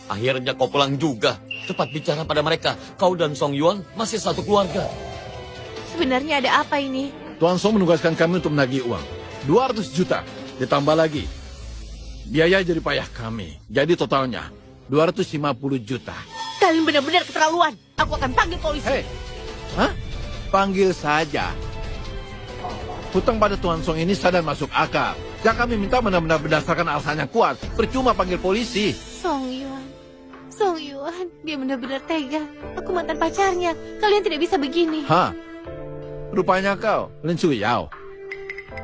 Akhirnya kau pulang juga. Cepat bicara pada mereka. Kau dan Song Yuan masih satu keluarga. Sebenarnya ada apa ini? Tuan Song menugaskan kami untuk menagih uang. 200 juta. Ditambah lagi. Biaya jadi payah kami. Jadi totalnya 250 juta. Kalian benar-benar keterlaluan. Aku akan panggil polisi. Hei. Hah? Panggil saja. Hutang pada Tuan Song ini sadar masuk akal. Yang kami minta benar-benar berdasarkan alasan yang kuat. Percuma panggil polisi. Song Yuan. Song Yuan, dia benar-benar tega. Aku mantan pacarnya. Kalian tidak bisa begini. Hah? Rupanya kau, Lin Suyao.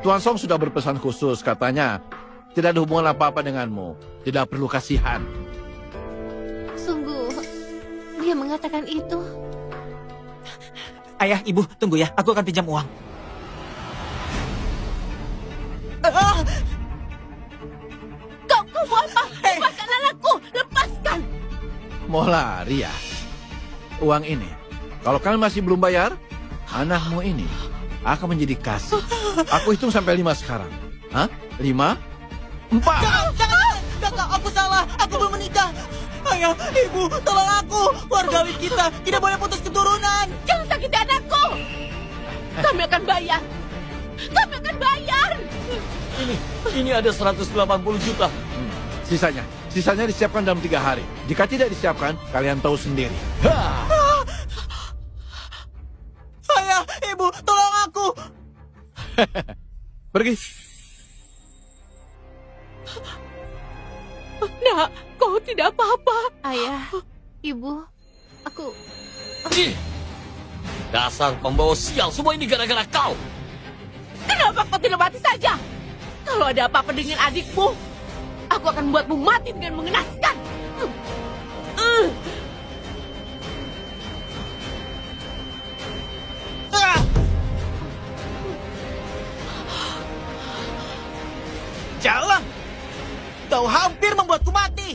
Tuan Song sudah berpesan khusus, katanya tidak ada hubungan apa-apa denganmu. Tidak perlu kasihan. Sungguh, dia mengatakan itu. Ayah, ibu, tunggu ya. Aku akan pinjam uang. Kau mau apa? Lepaskan anakku! Lepaskan! Mau lari ya? Uang ini, kalau kalian masih belum bayar, anakmu ini akan menjadi kasih. Aku hitung sampai 5 sekarang. Hah? 5? 4. Kakak, aku salah. Aku belum menikah. Ayah, ibu, tolong aku. Warga kita tidak boleh putus keturunan. Jangan sakiti anakku! Kami akan bayar! Kami akan bayar! Ini ada 180 juta. Sisanya disiapkan dalam 3 hari. Jika tidak disiapkan, kalian tahu sendiri. Ayah, ibu, tolong aku. Pergi. Nak, kau tidak apa-apa. Ayah, ibu, aku... Ih, dasar pembawa sial, semua ini gara-gara kau. Kenapa kau tidak mati saja? Kalau ada apa-apa dengan adikmu, aku akan membuatmu mati dengan mengenaskan. Jalan. Kau hampir membuatku mati.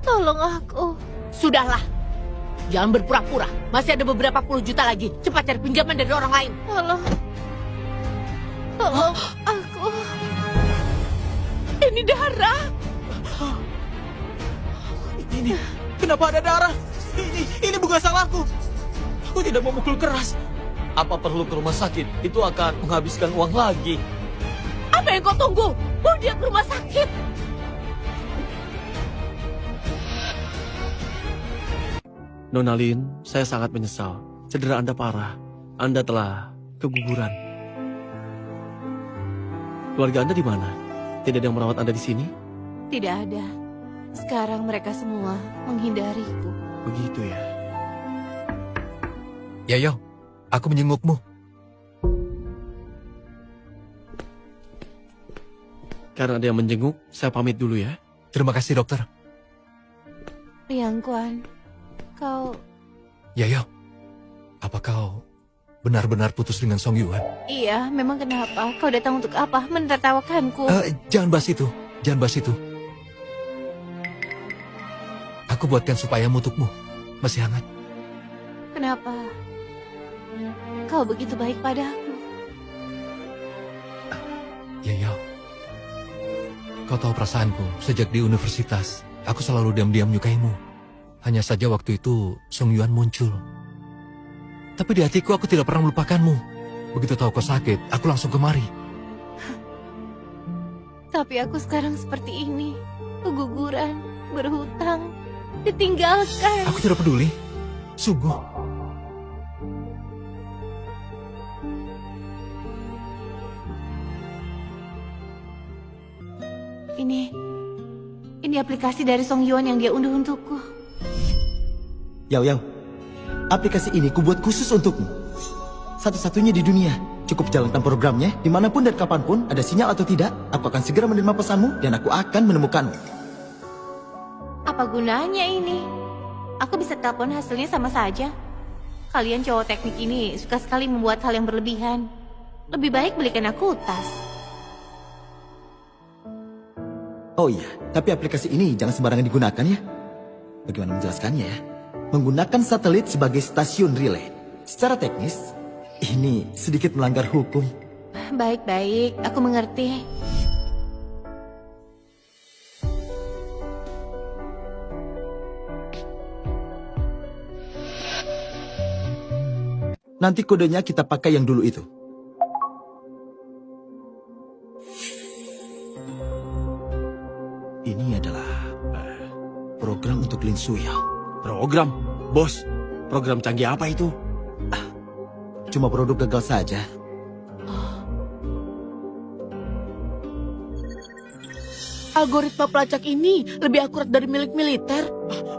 Tolong aku. Sudahlah. Jangan berpura-pura. Masih ada beberapa puluh juta lagi. Cepat cari pinjaman dari orang lain. Tolong aku. Ini darah. Ini, kenapa ada darah? Ini bukan salahku. Aku tidak mau mukul keras. Apa perlu ke rumah sakit? Itu akan menghabiskan uang lagi. Apa yang kau tunggu? Bawa dia ke rumah sakit. Nona Lin, saya sangat menyesal. Cedera Anda parah. Anda telah keguguran. Keluarga Anda di mana? Tidak ada yang merawat Anda di sini? Tidak ada. Sekarang mereka semua menghindariku. Begitu ya. Yayo, aku menjengukmu. Karena ada yang menjenguk, saya pamit dulu ya. Terima kasih, dokter. Liang Kuan, kau... Yayo, apa kau benar-benar putus dengan Song Yuan? Iya, memang kenapa? Kau datang untuk apa? Menertawakanku. Jangan bahas itu, jangan bahas itu. Aku buatkan supaya untukmu. Masih hangat. Kenapa? Kau begitu baik padaku. Yayo, kau tahu perasaanku sejak di universitas. Aku selalu diam-diam menyukaimu. Hanya saja waktu itu Song Yuan muncul. Tapi di hatiku aku tidak pernah melupakanmu. Begitu tahu kau sakit, aku langsung kemari. Tapi aku sekarang seperti ini. Keguguran, berhutang, ditinggalkan. Aku tidak peduli. Sungguh. Ini aplikasi dari Song Yuan yang dia unduh untukku. Yao, aplikasi ini kubuat khusus untukmu. Satu-satunya di dunia. Cukup jalankan programnya, dimanapun dan kapanpun, ada sinyal atau tidak, aku akan segera menerima pesanmu dan aku akan menemukanmu. Apa gunanya ini? Aku bisa telepon hasilnya sama saja. Kalian cowok teknik ini suka sekali membuat hal yang berlebihan. Lebih baik belikan aku tas. Oh iya, tapi aplikasi ini jangan sembarangan digunakan ya. Bagaimana menjelaskannya ya? Menggunakan satelit sebagai stasiun relay. Secara teknis, ini sedikit melanggar hukum. Baik-baik, aku mengerti. Nanti kodenya kita pakai yang dulu itu. Ini adalah program untuk Lin Suyao. Program? Bos, program canggih apa itu? Cuma produk gagal saja. Algoritma pelacak ini lebih akurat dari milik militer.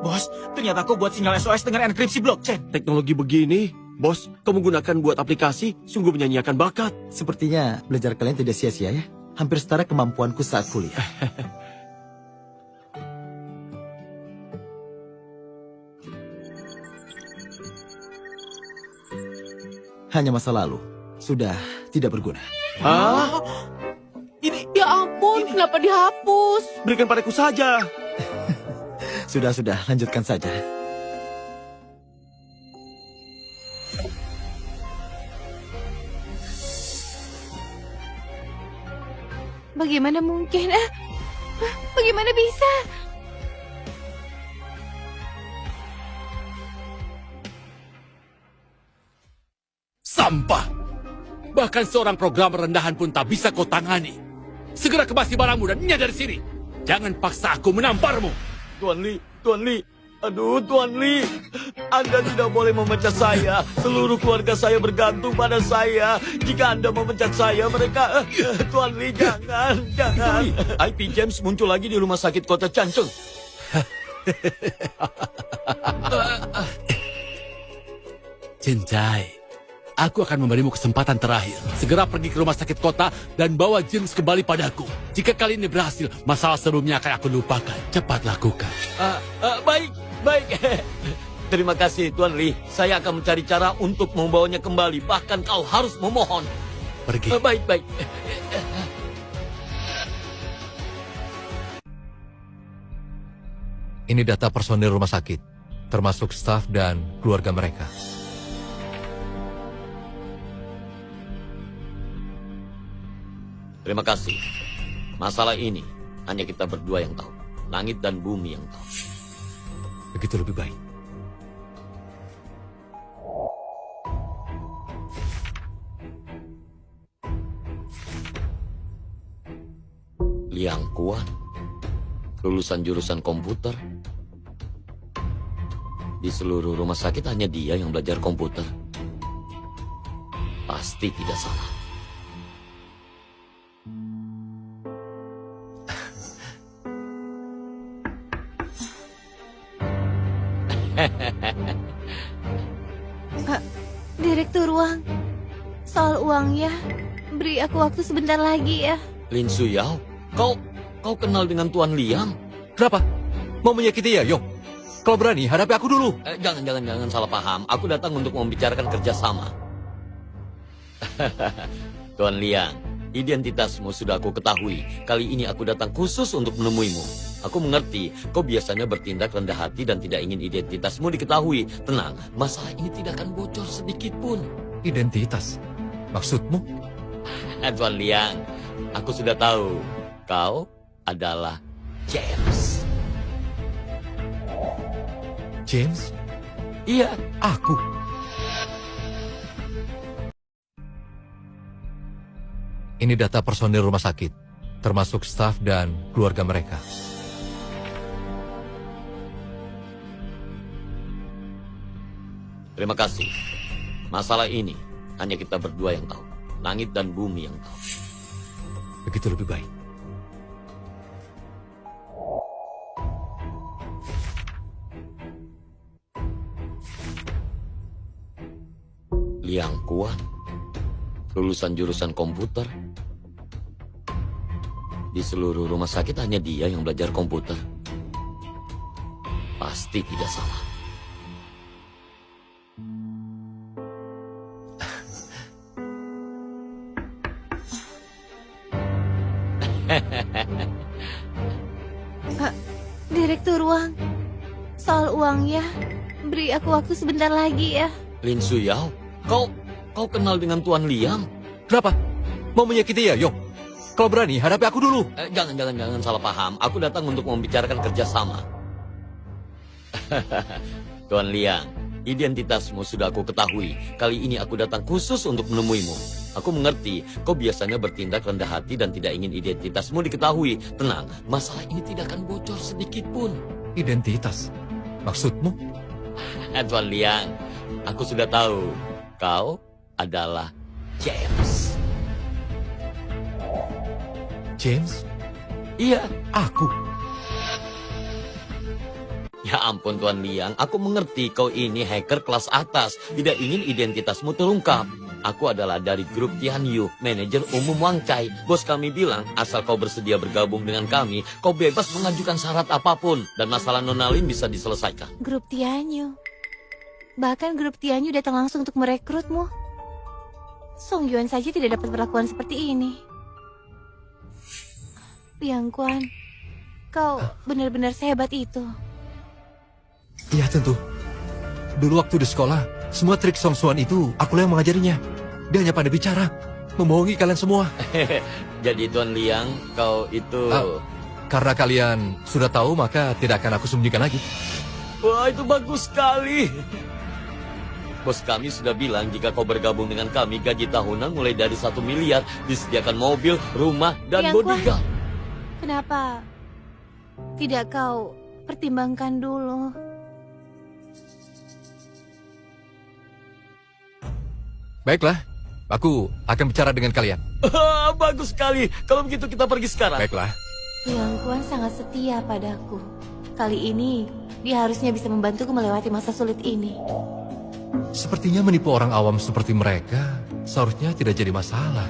Bos, ternyata kau buat sinyal SOS dengan enkripsi blockchain. Teknologi begini, bos, kamu gunakan buat aplikasi, sungguh menyanyiakan bakat. Sepertinya belajar kalian tidak sia-sia ya. Hampir setara kemampuanku saat kuliah. Hanya masa lalu. Sudah tidak berguna. Hah? Ya ampun, kenapa dihapus? Berikan padaku saja. Sudah, lanjutkan saja. Bagaimana mungkin? Bagaimana bisa? Sampah! Bahkan seorang programmer rendahan pun tak bisa kau tangani. Segera kemasi barangmu dan nyah dari sini. Jangan paksa aku menamparmu. Tuan Li. Aduh, Tuan Li. Anda tidak boleh memecat saya. Seluruh keluarga saya bergantung pada saya. Jika Anda memecat saya, mereka... Tuan Li, jangan. Tuan Li, IP James muncul lagi di rumah sakit kota Changchun. Cincai, aku akan memberimu kesempatan terakhir. Segera pergi ke rumah sakit kota dan bawa James kembali padaku. Jika kali ini berhasil, masalah sebelumnya akan aku lupakan. Cepat lakukan. Baik. Terima kasih, Tuan Li. Saya akan mencari cara untuk membawanya kembali. Bahkan kau harus memohon. Pergi. Baik. Ini data personil rumah sakit, termasuk staf dan keluarga mereka. Terima kasih. Masalah ini hanya kita berdua yang tahu. Langit dan bumi yang tahu. Begitu lebih baik. Liang Kuan, lulusan jurusan komputer. Di seluruh rumah sakit hanya dia yang belajar komputer. Pasti tidak salah. Direktur Wang, soal uangnya, beri aku waktu sebentar lagi ya. Lin Suyao, kau kenal dengan Tuan Liang? Kenapa? Mau menyakiti ya, Yong? Kalau berani, hadapi aku dulu. Jangan salah paham. Aku datang untuk membicarakan kerjasama. Tuan Liang, identitasmu sudah aku ketahui. Kali ini aku datang khusus untuk menemuimu. Aku mengerti, kau biasanya bertindak rendah hati dan tidak ingin identitasmu diketahui. Tenang, masalah ini tidak akan bocor sedikit pun. Identitas? Maksudmu? Tuan Liang, aku sudah tahu. Kau adalah James. James? Iya. Aku? Ini data personil rumah sakit, termasuk staf dan keluarga mereka. Terima kasih. Masalah ini hanya kita berdua yang tahu. Langit dan bumi yang tahu. Begitu lebih baik. Liang Kuan, lulusan jurusan komputer. Di seluruh rumah sakit hanya dia yang belajar komputer. Pasti tidak salah. Direktur Wang, soal uangnya, beri aku waktu sebentar lagi ya. Lin Suyao, kau kenal dengan Tuan Liang? Kenapa? Mau menyakiti ya, Yong? Kalau berani, hadapi aku dulu. Jangan salah paham. Aku datang untuk membicarakan kerjasama. Tuan Liang, Identitasmu sudah aku ketahui. Kali ini aku datang khusus untuk menemuimu. Aku mengerti, kau biasanya bertindak rendah hati dan tidak ingin identitasmu diketahui. Tenang, masalah ini tidak akan bocor sedikit pun. Identitas? Maksudmu? Tuan Liang, aku sudah tahu. Kau adalah James. James? Iya. Aku? Ya ampun Tuan Liang, aku mengerti kau ini hacker kelas atas. Tidak ingin identitasmu terungkap. Aku adalah dari grup Tianyu, manajer umum Wang Chai. Bos kami bilang, asal kau bersedia bergabung dengan kami, kau bebas mengajukan syarat apapun. Dan masalah Nona Lin bisa diselesaikan. Grup Tianyu. Bahkan grup Tianyu datang langsung untuk merekrutmu. Song Yuan saja tidak dapat perlakuan seperti ini. Liang Quan, kau benar-benar sehebat itu. Iya tentu. Dulu waktu di sekolah, semua trik Song Xuan itu akulah yang mengajarinya. Dia hanya pandai bicara, membohongi kalian semua. Jadi Tuan Liang, kau itu... Karena kalian sudah tahu, maka tidak akan aku sembunyikan lagi. Wah, itu bagus sekali. Bos kami sudah bilang jika kau bergabung dengan kami, gaji tahunan mulai dari 1 miliar, disediakan mobil, rumah, dan Liang Quan, bodyguard. kenapa tidak kau pertimbangkan dulu? Baiklah, aku akan bicara dengan kalian. Bagus sekali. Kalau begitu kita pergi sekarang. Baiklah. Liang Quan sangat setia padaku. Kali ini, dia harusnya bisa membantuku melewati masa sulit ini. Sepertinya menipu orang awam seperti mereka seharusnya tidak jadi masalah.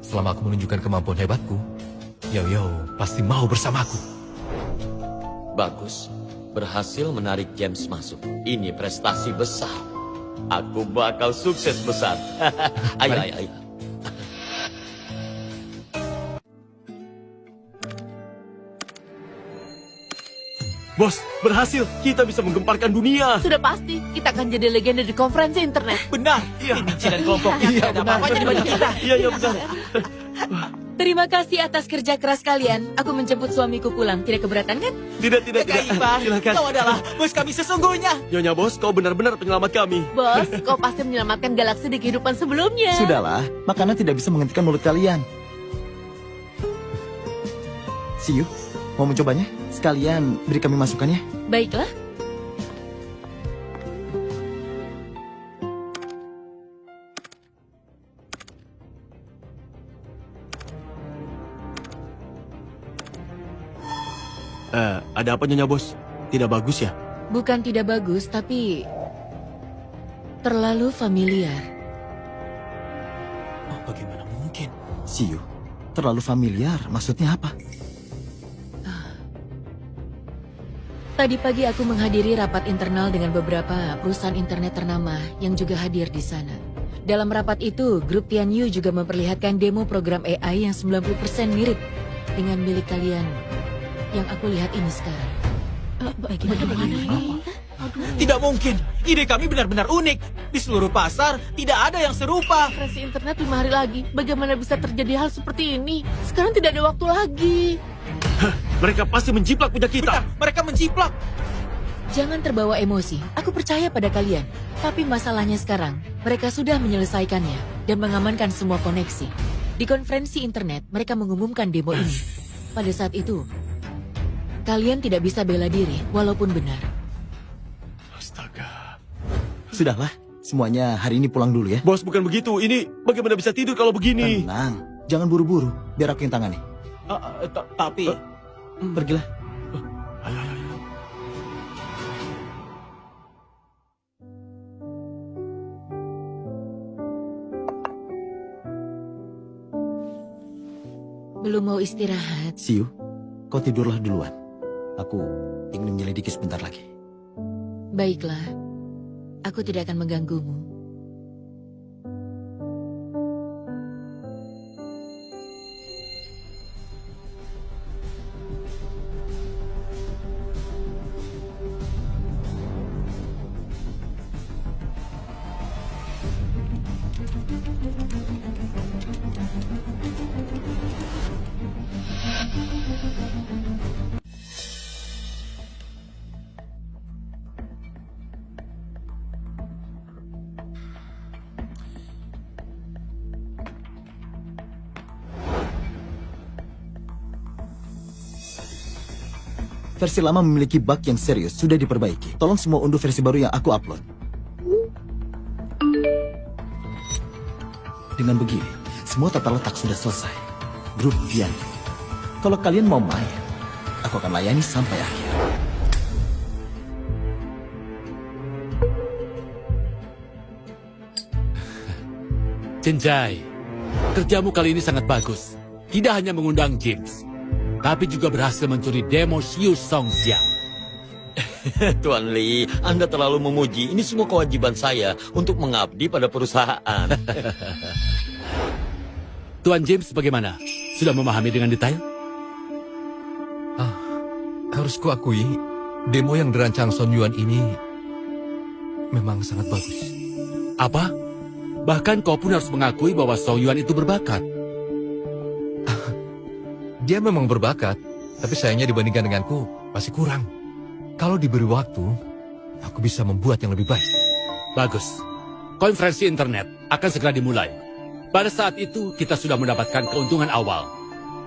Selama aku menunjukkan kemampuan hebatku, Yo pasti mau bersamaku. Bagus. Berhasil menarik James masuk. Ini prestasi besar. Aku bakal sukses besar. Ayo. Bos, berhasil. Kita bisa menggemparkan dunia. Sudah pasti, kita akan jadi legenda di konferensi internet. Benar. Ini dan kelompoknya. Iya, benar. Iya, benar. Terima kasih atas kerja keras kalian. Aku menjemput suamiku pulang. Tidak keberatan kan? Tidak. Silakan. Kau adalah bos kami sesungguhnya. Nyonya Bos, kau benar-benar penyelamat kami. Bos, kau pasti menyelamatkan galaksi di kehidupan sebelumnya. Sudahlah, makanan tidak bisa menghentikan mulut kalian. See you. Mau mencobanya? Sekalian beri kami masukannya. Baiklah. Ada apa Nyonya Bos? Tidak bagus ya? Bukan tidak bagus, tapi terlalu familiar. Oh, bagaimana mungkin? See you. Terlalu familiar, maksudnya apa? Tadi pagi aku menghadiri rapat internal dengan beberapa perusahaan internet ternama yang juga hadir di sana. Dalam rapat itu, grup Tianyu juga memperlihatkan demo program AI yang 90% mirip dengan milik kalian yang aku lihat ini sekarang. Bagaimana ini? Tidak mungkin. Ide kami benar-benar unik. Di seluruh pasar tidak ada yang serupa. Konferensi internet 5 hari lagi. Bagaimana bisa terjadi hal seperti ini? Sekarang tidak ada waktu lagi. Mereka pasti menjiplak punya kita. Benar, mereka menjiplak. Jangan terbawa emosi. Aku percaya pada kalian. Tapi masalahnya sekarang, mereka sudah menyelesaikannya dan mengamankan semua koneksi. Di konferensi internet, mereka mengumumkan demo ini. Pada saat itu, kalian tidak bisa bela diri walaupun benar. Astaga. Sudahlah, semuanya hari ini pulang dulu ya. Bos, bukan begitu. Ini bagaimana bisa tidur kalau begini? Tenang, jangan buru-buru. Biar aku yang tangani. Tapi Pergilah. Ayo. Belum mau istirahat? See you. Kau tidurlah duluan. Aku ingin menyelidiki sebentar lagi. Baiklah. Aku tidak akan mengganggumu. Versi lama memiliki bug yang serius, sudah diperbaiki. Tolong semua unduh versi baru yang aku upload. Dengan begini, semua tata letak sudah selesai. Grup Tian. Kalau kalian mau main, aku akan layani sampai akhir. Chenjai, kerjamu kali ini sangat bagus. Tidak hanya mengundang James, tapi juga berhasil mencuri demo Xiu Songxia. Tuan Li, Anda terlalu memuji. Ini semua kewajiban saya untuk mengabdi pada perusahaan. Tuan James bagaimana? Sudah memahami dengan detail? Harus kuakui, demo yang dirancang Son Yuan ini memang sangat bagus. Apa? Bahkan kau pun harus mengakui bahwa Song Yuan itu berbakat. Dia memang berbakat, tapi sayangnya dibandingkan denganku masih kurang. Kalau diberi waktu, aku bisa membuat yang lebih baik. Bagus. Konferensi internet akan segera dimulai. Pada saat itu, kita sudah mendapatkan keuntungan awal.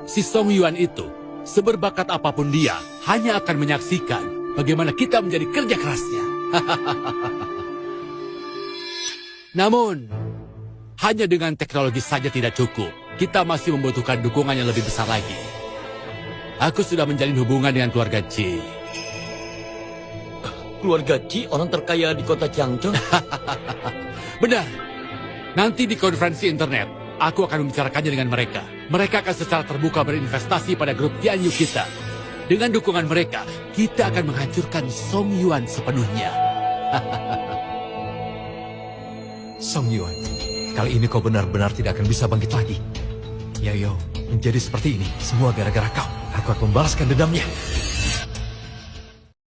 Si Song Yuan itu, seberbakat apapun dia, hanya akan menyaksikan bagaimana kita menjadi kerja kerasnya. Namun, hanya dengan teknologi saja tidak cukup. Kita masih membutuhkan dukungan yang lebih besar lagi. Aku sudah menjalin hubungan dengan keluarga Ji. Keluarga Ji orang terkaya di kota Changchun. Benar. Nanti di konferensi internet, aku akan membicarakannya dengan mereka. Mereka akan secara terbuka berinvestasi pada grup Tianyu kita. Dengan dukungan mereka, kita akan menghancurkan Song Yuan sepenuhnya. Song Yuan, kali ini kau benar-benar tidak akan bisa bangkit lagi. Yayo, menjadi seperti ini, semua gara-gara kau. Aku akan membalaskan dendamnya.